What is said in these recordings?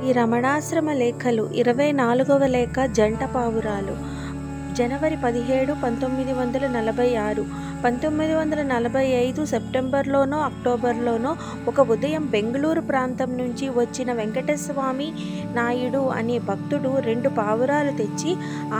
ఈ రమణాశ్రమ లేఖలు 24వ లేఖ జంట పావురాలు. జనవరి 17, 1946. 1945 సెప్టెంబర్లోనో అక్టోబర్లోనో ఒక ఉదయం బెంగుళూరు ప్రాంతం నుంచి వచ్చిన వెంకటస్వామి నాయుడు అనే భక్తుడు 2 పావురాలు తెచ్చి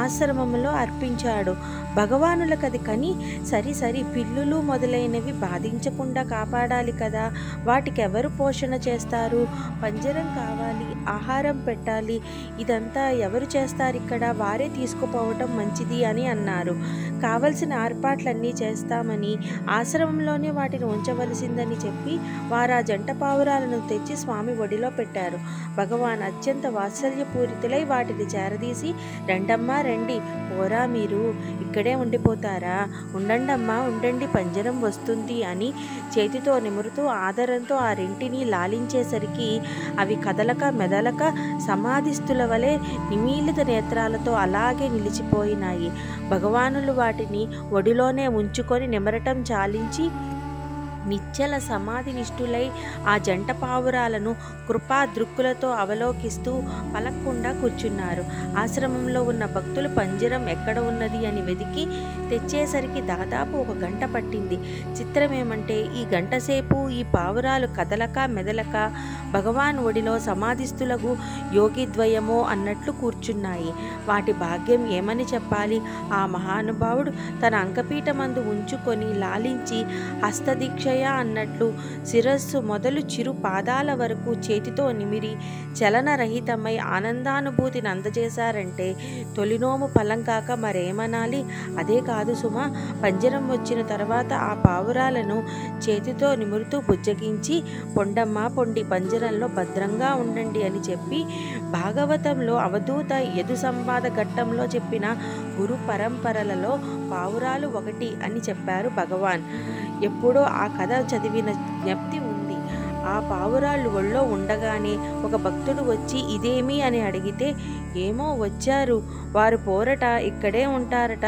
ఆశ్రమంలో అర్పించాడు. భగవానులకది కని సరి పిల్లులు మొదలైనవి బాధించకుండా కాపాడాలి కదా, వాటికెవరు పోషణ చేస్తారు? పంజరం కావాలి, ఆహారం పెట్టాలి, ఇదంతా ఎవరు చేస్తారిక్కడ? వారే తీసుకుపోవటం మంచిది అని అన్నారు. కావలసిన ఏర్పాట్లన్నీ చేస్తామని, ఆశ్రమంలోనే వాటిని ఉంచవలసిందని చెప్పి వారా జంట పావురాలను తెచ్చి స్వామి ఒడిలో పెట్టారు. భగవాన్ అత్యంత వాత్సల్యపూరితులై వాటిని చేరదీసి, రండమ్మా రండి, పోరా మీరు ఇక్కడే ఉండిపోతారా? ఉండండమ్మా ఉండండి, పంజరం వస్తుంది అని చేతితో నిమురుతూ ఆదరంతో ఆ రెంటిని లాలించేసరికి అవి కదలక మెదలక సమాధిస్థుల వలె నిమీలిత నేత్రాలతో అలాగే నిలిచిపోయినాయి. భగవానులు వాటిని ఒడిలోనే ఉంచుకొని నిమరటం చాలించి నిశ్చల సమాధి నిష్ఠులై ఆ జంట పావురాలను కృపా దృక్కులతో అవలోకిస్తూ పలక్కుండా కూర్చున్నారు. ఆశ్రమంలో ఉన్న భక్తులు పంజరం ఎక్కడ ఉన్నది అని వెతికి తెచ్చేసరికి దాదాపు 1 గంట పట్టింది. చిత్రమేమంటే ఈ గంటసేపు ఈ పావురాలు కదలక మెదలక భగవాన్ ఒడిలో సమాధిస్థులకు యోగిద్వయమో అన్నట్లు కూర్చున్నాయి. వాటి భాగ్యం ఏమని చెప్పాలి? ఆ మహానుభావుడు తన అంకపీఠమందు ఉంచుకొని లాలించి హస్తదీక్ష అన్నట్లు శిరస్సు మొదలు చిరు పాదాల వరకు చేతితో నిమిరి చలనరహితమై ఆనందానుభూతిని అందజేశారంటే తొలినోము ఫలం కాక మరేమనాలి? అదే కాదు సుమా, పంజరం వచ్చిన తర్వాత ఆ పావురాలను చేతితో నిమురుతూ బుజ్జగించి, పొండమ్మా పొండి, పంజరంలో భద్రంగా ఉండండి అని చెప్పి భాగవతంలో అవధూత యదు సంవాద ఘట్టంలో చెప్పిన గురు పరంపరలలో పావురాలు ఒకటి అని చెప్పారు భగవాన్. ఎప్పుడో ఆ కథ చదివిన జ్ఞప్తి ఉంది. ఆ పావురాళ్ళు ఒళ్ళో ఉండగానే ఒక భక్తుడు వచ్చి ఇదేమి అని అడిగితే, ఏమో వచ్చారు, వారు పోరట, ఇక్కడే ఉంటారట,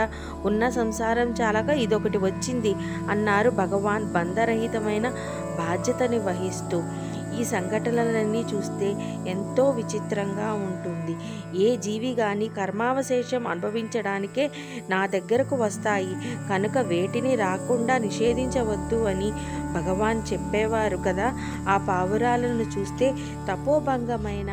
ఉన్న సంసారం చాలక ఇదొకటి వచ్చింది అన్నారు భగవాన్ బంధరహితమైన బాధ్యతని వహిస్తూ. ఈ సంఘటనలన్నీ చూస్తే ఎంతో విచిత్రంగా ఉంటుంది. ఏ జీవి కానీ కర్మావశేషం అనుభవించడానికే నా దగ్గరకు వస్తాయి కనుక వేటిని రాకుండా నిషేధించవద్దు అని భగవాన్ చెప్పేవారు కదా. ఆ పావురాలను చూస్తే తపోభంగమైన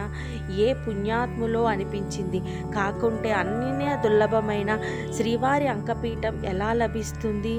ఏ పుణ్యాత్ములో అనిపించింది. కాకుంటే అన్నినే దుర్లభమైన శ్రీవారి అంకపీఠం ఎలా లభిస్తుంది?